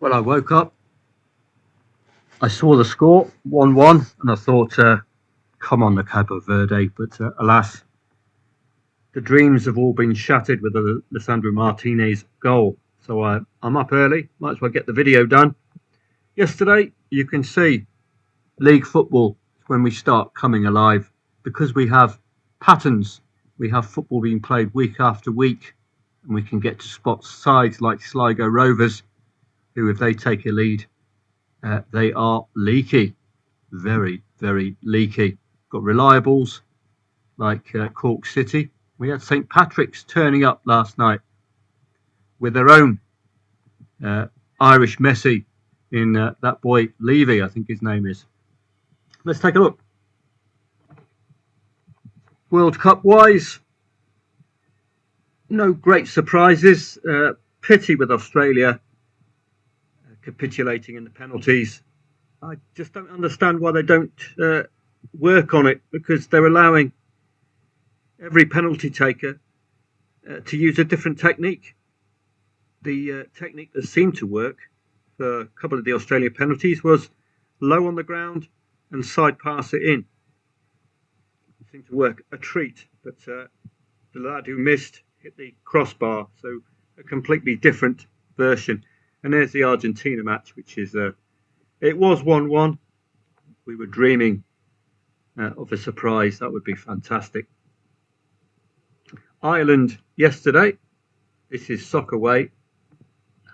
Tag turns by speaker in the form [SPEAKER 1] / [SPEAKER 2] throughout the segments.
[SPEAKER 1] Well, I woke up, I saw the score, 1-1, and I thought, come on, the Cape Verde. But alas, the dreams have all been shattered with the Lisandro Martinez goal. So I'm up early, might as well get the video done. Yesterday, you can see league football when we start coming alive because we have patterns. We have football being played week after week, and we can get to spot sides like Sligo Rovers, who, if they take a lead, they are leaky, very, very leaky. Got reliables like Cork City. We had St Patrick's turning up last night with their own Irish Messi in that boy Levy, I think his name is. Let's take a look. World Cup wise, no great surprises. Pity with Australia capitulating in the penalties. I just don't understand why they don't work on it, because they're allowing every penalty taker to use a different technique. The technique that seemed to work for a couple of the Australia penalties was low on the ground and side pass it in. It seemed to work a treat, but the lad who missed hit the crossbar, so a completely different version. And there's the Argentina match, which is it was 1-1. We were dreaming of a surprise. That would be fantastic. Ireland yesterday. This is SerieA.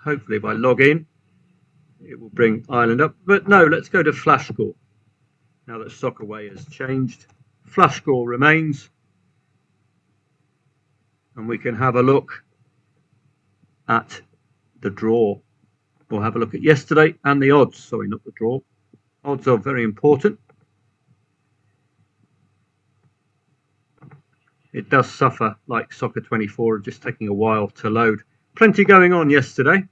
[SPEAKER 1] Hopefully if I log in, it will bring Ireland up. But no, let's go to Flash Score. Now that SerieA has changed, Flash Score remains. And we can have a look at the draw. We'll have a look at yesterday and the odds. Sorry, not the draw. Odds are very important. It does suffer, like Soccer 24, just taking a while to load. Plenty going on yesterday.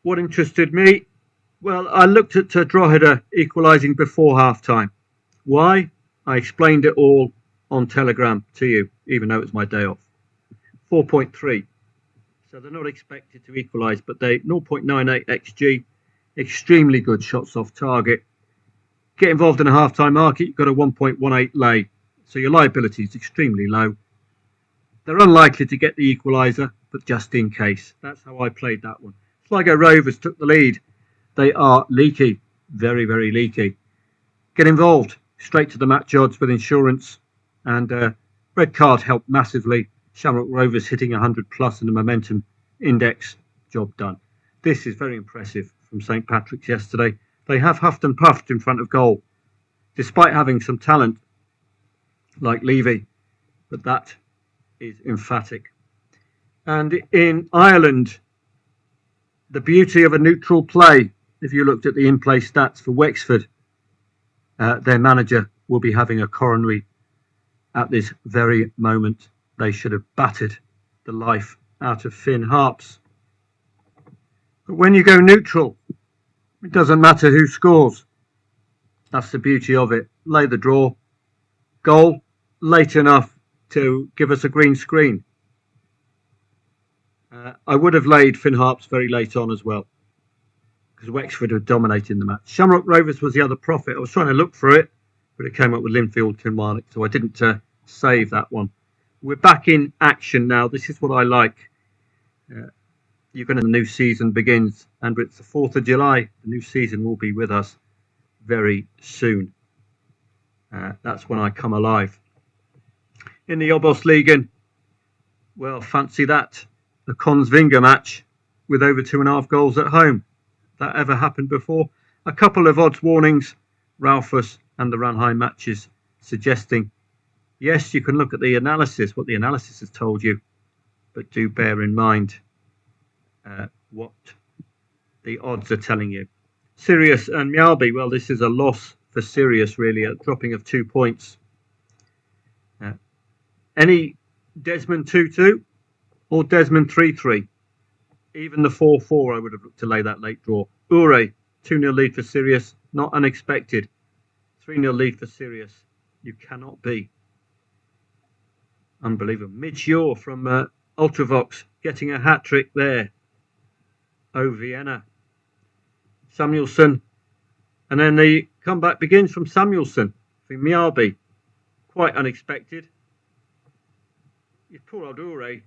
[SPEAKER 1] What interested me? Well, I looked at Drogheda equalising before half-time. Why? I explained it all on Telegram to you, even though it was my day off. 4.3. So they're not expected to equalise, but they 0.98 XG, extremely good shots off target. Get involved in a half-time market, you've got a 1.18 lay. So your liability is extremely low. They're unlikely to get the equaliser, but just in case. That's how I played that one. Sligo Rovers took the lead. They are leaky, very, very leaky. Get involved, straight to the match odds with insurance. And red card helped massively. Shamrock Rovers hitting 100 plus in the momentum index. Job done. This is very impressive from St Patrick's yesterday. They have huffed and puffed in front of goal, despite having some talent like Levy, but that is emphatic. And in Ireland, the beauty of a neutral play, if you looked at the in-play stats for Wexford, their manager will be having a coronary at this very moment. They should have battered the life out of Finn Harps. But when you go neutral, it doesn't matter who scores. That's the beauty of it. Lay the draw. Goal late enough to give us a green screen. I would have laid Finn Harps very late on as well, because Wexford were dominating the match. Shamrock Rovers was the other profit. I was trying to look for it, but it came up with Linfield Kilmarnock, so I didn't save that one. We're back in action now. This is what I like. You're going to, the new season begins, and it's the 4th of July. The new season will be with us very soon. That's when I come alive. In the Bundesliga, well, fancy that. The Consvinger match with over 2.5 goals at home. That ever happened before? A couple of odds warnings, Ralphus and the Ranheim matches, suggesting, yes, you can look at the analysis, what the analysis has told you, but do bear in mind what the odds are telling you. Sirius and Mjällby, well, this is a loss for Sirius, really, a dropping of 2 points. Any Desmond 2-2 or Desmond 3-3? Even the 4-4, I would have looked to lay that late draw. Ure, 2-0 lead for Sirius, not unexpected. 3-0 lead for Sirius. You cannot be. Unbelievable. Midge Yaw from Ultravox getting a hat-trick there. O Vienna. Samuelsson. And then the comeback begins from Samuelsson for Mjällby. Quite unexpected. Poor old Ure,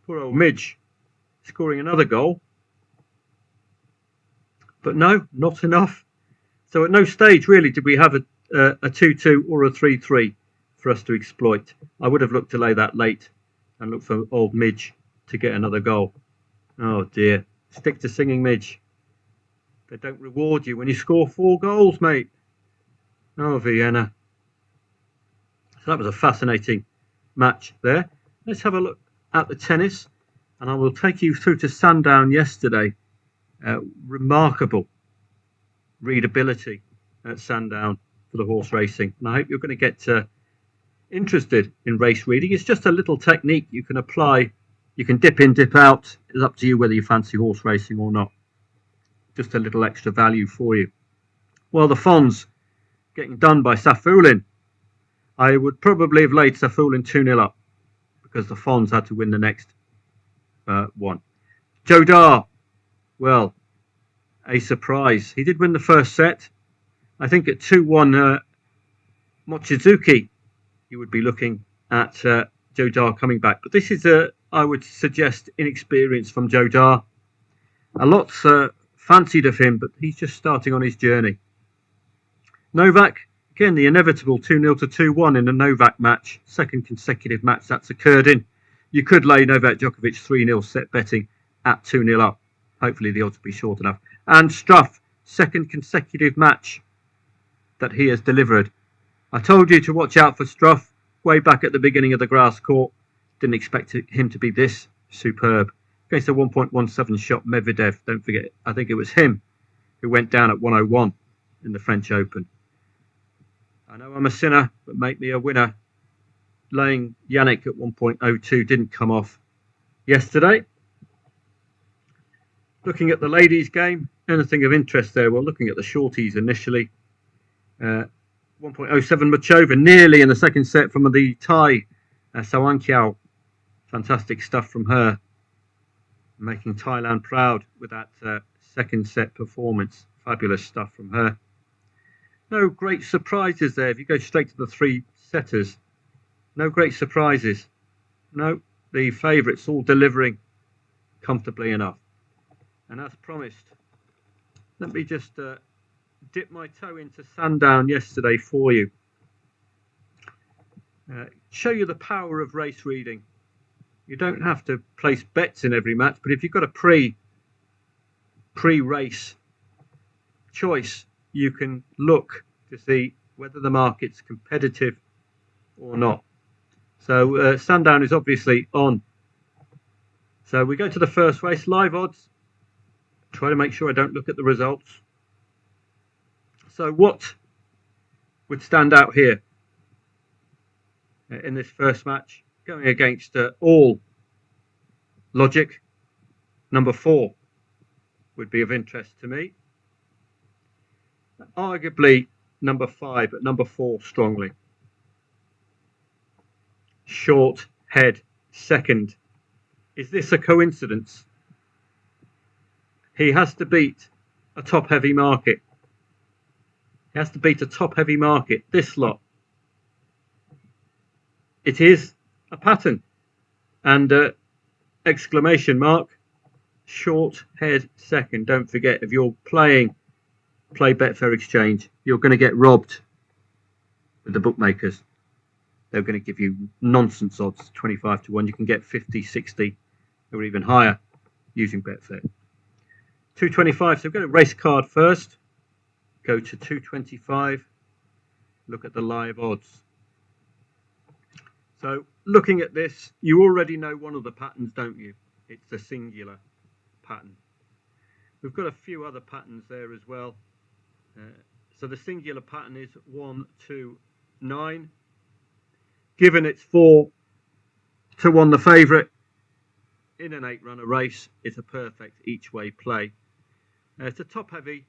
[SPEAKER 1] poor old Midge, scoring another goal. But no, not enough. So at no stage really did we have a 2-2 or a 3-3 for us to exploit. I would have looked to lay that late and look for old Midge to get another goal. Oh dear. Stick to singing, Midge. They don't reward you when you score 4 goals, mate. Oh, Vienna. So that was a fascinating match there. Let's have a look at the tennis, and I will take you through to Sandown yesterday. Remarkable readability at Sandown for the horse racing, and I hope you're going to get interested in race reading. It's just a little technique you can apply. You can dip in, dip out. It's up to you whether you fancy horse racing or not. Just a little extra value for you. Well, the Fons getting done by Safulin. I would probably have laid Safulin 2-0 up because the Fons had to win the next one. Jodar, well, a surprise. He did win the first set. I think at 2-1 Mochizuki, you would be looking at Jodar coming back. But this is, I would suggest, inexperience from Jodar. A lot's fancied of him, but he's just starting on his journey. Novak, again, the inevitable 2-0 to 2-1 in a Novak match. Second consecutive match that's occurred in. You could lay Novak Djokovic 3-0 set betting at 2-0 up. Hopefully the odds will be short enough. And Struff, second consecutive match that he has delivered. I told you to watch out for Struff way back at the beginning of the grass court. Didn't expect him to be this superb. Against a 1.17 shot Medvedev, don't forget, I think it was him who went down at 101 in the French Open. I know I'm a sinner, but make me a winner. Laying Yannick at 1.02 didn't come off yesterday. Looking at the ladies' game, anything of interest there? Well, looking at the shorties initially. 1.07 Machova, nearly in the second set from the Thai Sawankiao. Fantastic stuff from her. Making Thailand proud with that second set performance. Fabulous stuff from her. No great surprises there. If you go straight to the 3 setters, no great surprises. No, the favourites all delivering comfortably enough. And as promised, let me just dip my toe into Sandown yesterday for you. Show you the power of race reading. You don't have to place bets in every match, but if you've got a pre-race choice, you can look to see whether the market's competitive or not. So Sandown is obviously on. So we go to the first race, live odds. Try to make sure I don't look at the results. So what would stand out here in this first match? Going against all logic, number 4 would be of interest to me. Arguably number 5, but number 4 strongly. Short head second. Is this a coincidence? He has to beat a top heavy market. He has to beat a top heavy market. This lot. It is a pattern. And exclamation mark. Short head second. Don't forget, if you're play Betfair Exchange, you're going to get robbed with the bookmakers. They're going to give you nonsense odds, 25 to 1. You can get 50, 60 or even higher using Betfair. 225. So we're going to race card first. Go to 225. Look at the live odds. So looking at this, you already know one of the patterns, don't you? It's the singular pattern. We've got a few other patterns there as well. So the singular pattern is 1, 2, 9. Given it's 4 to 1 the favourite in an 8-runner race, it's a perfect each-way play. It's a top-heavy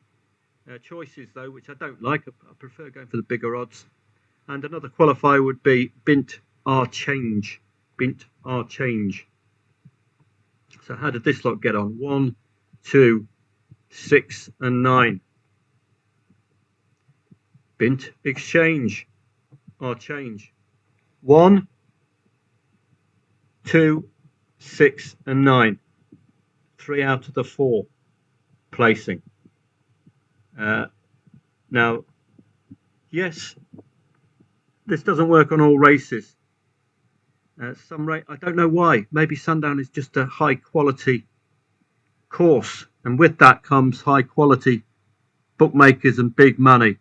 [SPEAKER 1] choices though, which I don't like. I prefer going for the bigger odds. And another qualifier would be Bint R change. Bint R change. So how did this lot get on? 1, 2, 6 and 9. Bint exchange or change. 1, 2, 6 and 9. 3 out of the 4 placing. Now, yes, this doesn't work on all races. I don't know why. Maybe Sundown is just a high quality course, and with that comes high quality bookmakers and big money.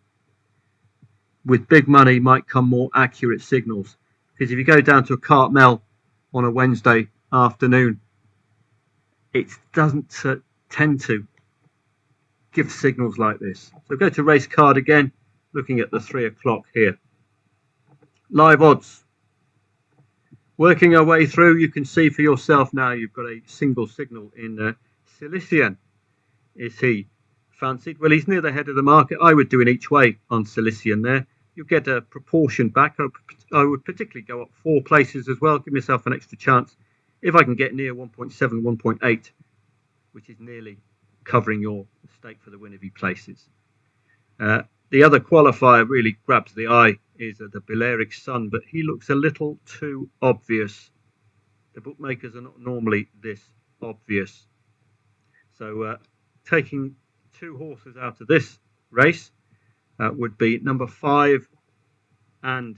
[SPEAKER 1] With big money might come more accurate signals, because if you go down to a Cartmel on a Wednesday afternoon, it doesn't tend to give signals like this. So go to race card again, looking at the 3 o'clock here. Live odds. Working our way through, you can see for yourself now you've got a single signal in Cilician. Is he fancied? Well, he's near the head of the market. I would do an each way on Cilician there. You'll get a proportion back. I would particularly go up 4 places as well. Give myself an extra chance. If I can get near 1.7, 1.8, which is nearly covering your stake for the win if he places. The other qualifier really grabs the eye is the Balearic Sun, but he looks a little too obvious. The bookmakers are not normally this obvious. So taking 2 horses out of this race would be number 5 and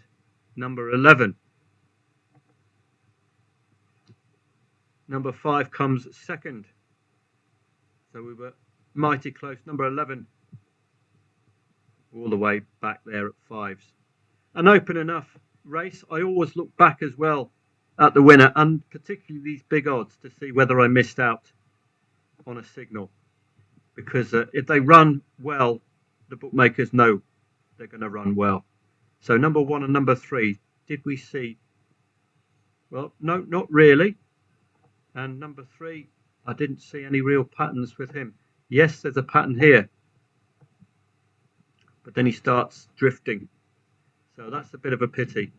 [SPEAKER 1] number 11. Number 5 comes second. So we were mighty close. Number 11 all the way back there at 5s. An open enough race. I always look back as well at the winner, and particularly these big odds, to see whether I missed out on a signal. Because if they run well, the bookmakers know they're going to run well. So number 1 and number 3, did we see? Well, no, not really. And number 3, I didn't see any real patterns with him. Yes, there's a pattern here, but then he starts drifting. So that's a bit of a pity.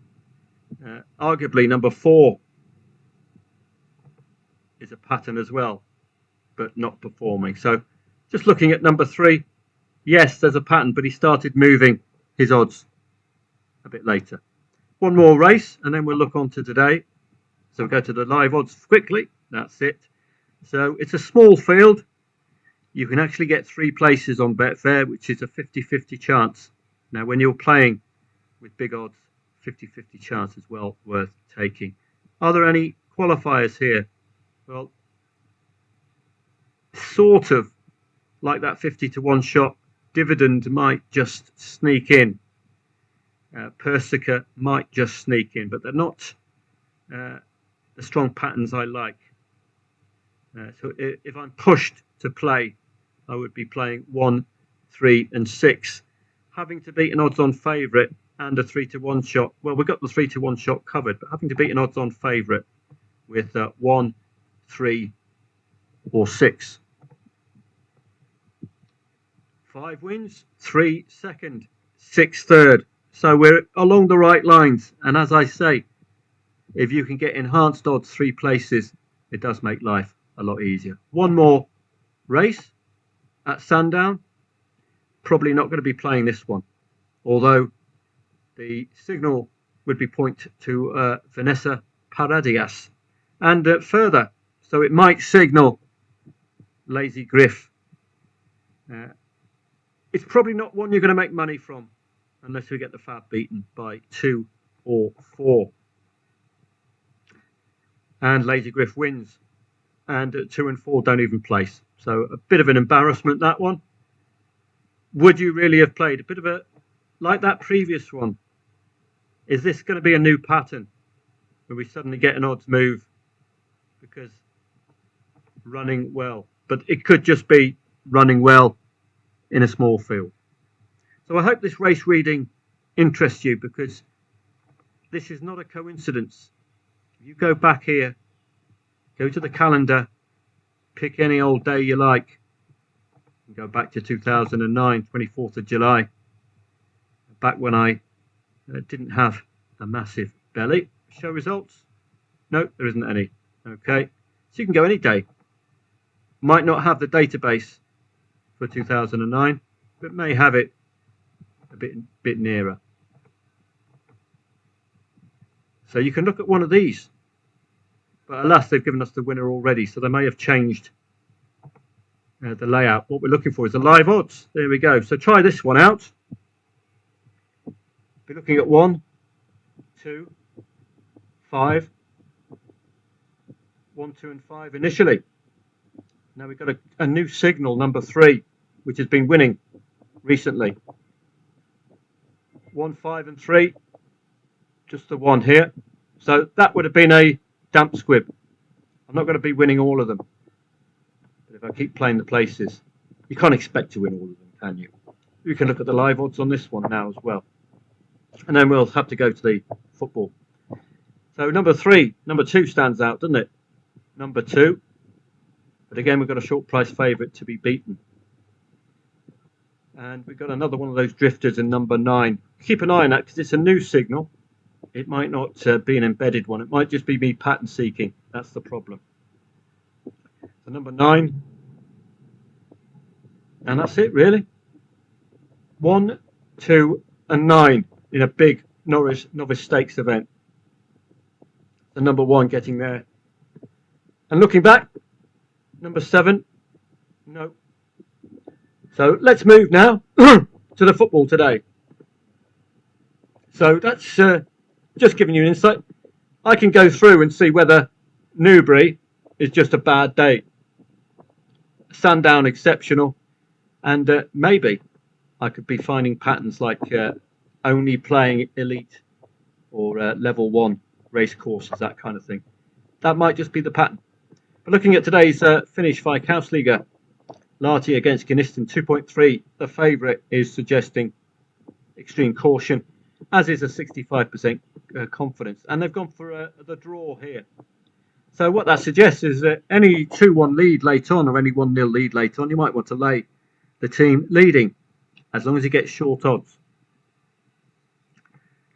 [SPEAKER 1] Arguably, number 4 is a pattern as well, but not performing. So just looking at number 3, yes, there's a pattern, but he started moving his odds a bit later. One more race, and then we'll look on to today. So we'll go to the live odds quickly. That's it. So it's a small field. You can actually get 3 places on Betfair, which is a 50-50 chance. Now, when you're playing with big odds, 50-50 chance is well worth taking. Are there any qualifiers here? Well, sort of like that 50-1 shot. Dividend might just sneak in. Persica might just sneak in, but they're not the strong patterns I like. So if I'm pushed to play, I would be playing 1, 3 and 6. Having to beat an odds-on favourite and a 3-1 shot. Well, we've got the 3-1 shot covered, but having to beat an odds-on favourite with 1, 3 or 6. 5 wins, 3 second, 6 third. So we're along the right lines. And as I say, if you can get enhanced odds 3 places, it does make life a lot easier. One more race at Sundown. Probably not going to be playing this one, although the signal would be point to Vanessa Paradias and further. So it might signal Lazy Griff. It's probably not one you're going to make money from unless we get the fab beaten by 2 or 4. And Lazy Griff wins. And 2 and 4 don't even place. So a bit of an embarrassment, that one. Would you really have played a bit of a, like that previous one? Is this going to be a new pattern where we suddenly get an odds move because running well? But it could just be running well in a small field. So I hope this race reading interests you, because this is not a coincidence. If you go back here, go to the calendar, pick any old day you like, and go back to 2009, 24th of July, back when I didn't have a massive belly. Show results? No, there isn't any. Okay, so you can go any day. Might not have the database for 2009, but may have it a bit nearer. So you can look at one of these, but alas, they've given us the winner already, so they may have changed the layout. What we're looking for is the live odds. There we go. So try this one out. We're looking at 1, 2, 5. 1, 2, and 5 initially. Now we've got a new signal, number 3, which has been winning recently. 1, 5, and 3. Just the one here. So that would have been a damp squib. I'm not going to be winning all of them. But if I keep playing the places, you can't expect to win all of them, can you? You can look at the live odds on this one now as well. And then we'll have to go to the football. So number 2 stands out, doesn't it? Number 2. But again, we've got a short price favourite to be beaten. And we've got another one of those drifters in number 9. Keep an eye on that because it's a new signal. It might not be an embedded one. It might just be me pattern seeking. That's the problem. So number 9. And that's it, really. 1, 2, and 9 in a big novice stakes event. The number 1 getting there. And looking back, number 7, no. So let's move now to the football today. So that's just giving you an insight. I can go through and see whether Newbury is just a bad day. Sandown exceptional. And maybe I could be finding patterns like only playing elite or level 1 race courses, that kind of thing. That might just be the pattern. But looking at today's finish, Veikkausliiga, Lahti against Gnistin 2.3. The favourite is suggesting extreme caution, as is a 65% confidence. And they've gone for the draw here. So what that suggests is that any 2-1 lead late on or any 1-0 lead late on, you might want to lay the team leading, as long as you get short odds.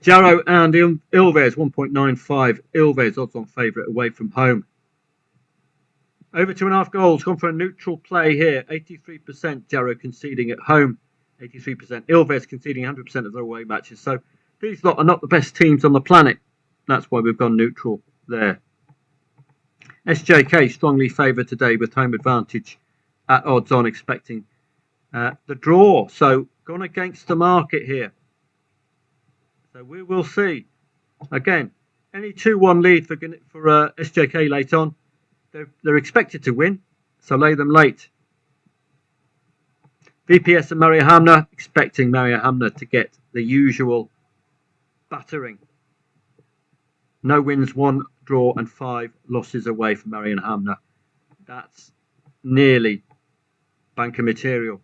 [SPEAKER 1] Jarrow and Ilves 1.95. Ilves odds on favourite away from home. Over 2.5 goals, gone for a neutral play here. 83% Jarrow conceding at home. 83%. Ilves conceding 100% of their away matches. So these lot are not the best teams on the planet. That's why we've gone neutral there. SJK strongly favoured today with home advantage at odds on, expecting the draw. So gone against the market here. So we will see. Again, any 2-1 lead for SJK late on. They're expected to win, so lay them late. VPS and Mariehamn, expecting Mariehamn to get the usual battering. No wins, 1 draw and 5 losses away from Mariehamn. That's nearly banker material.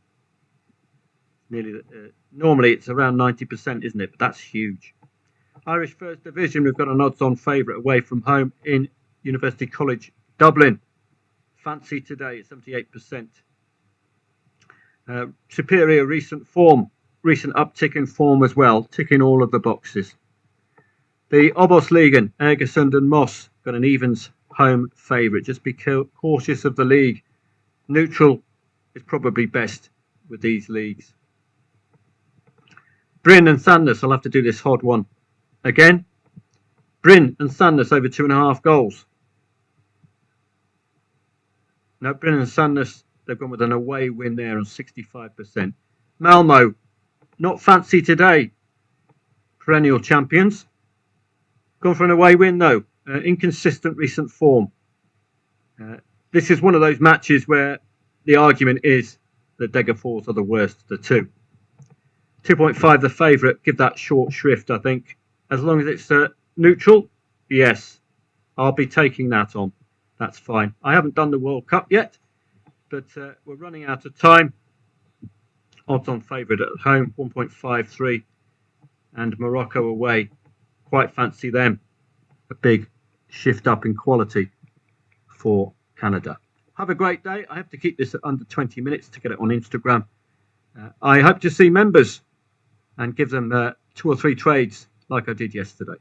[SPEAKER 1] Normally it's around 90%, isn't it? But that's huge. Irish First Division, we've got an odds-on favourite away from home in University College Dublin. Fancy today, 78%. Superior recent form, recent uptick in form as well, ticking all of the boxes. The Obosligan, Egersund and Moss, got an evens home favourite. Just be cautious of the league. Neutral is probably best with these leagues. Bryn and Sandnes, I'll have to do this odd one again. Bryn and Sandnes over 2.5 goals. No, Bryn and Sandnes, they've gone with an away win there on 65%. Malmo, not fancy today. Perennial champions. Gone for an away win though. Inconsistent recent form. This is one of those matches where the argument is that Degerfors are the worst of the two. 2.5 the favourite. Give that short shrift, I think. As long as it's neutral, yes. I'll be taking that on. That's fine. I haven't done the World Cup yet, but we're running out of time. Odds on favourite at home, 1.53. And Morocco away. Quite fancy them. A big shift up in quality for Canada. Have a great day. I have to keep this at under 20 minutes to get it on Instagram. I hope to see members and give them 2 or 3 trades like I did yesterday.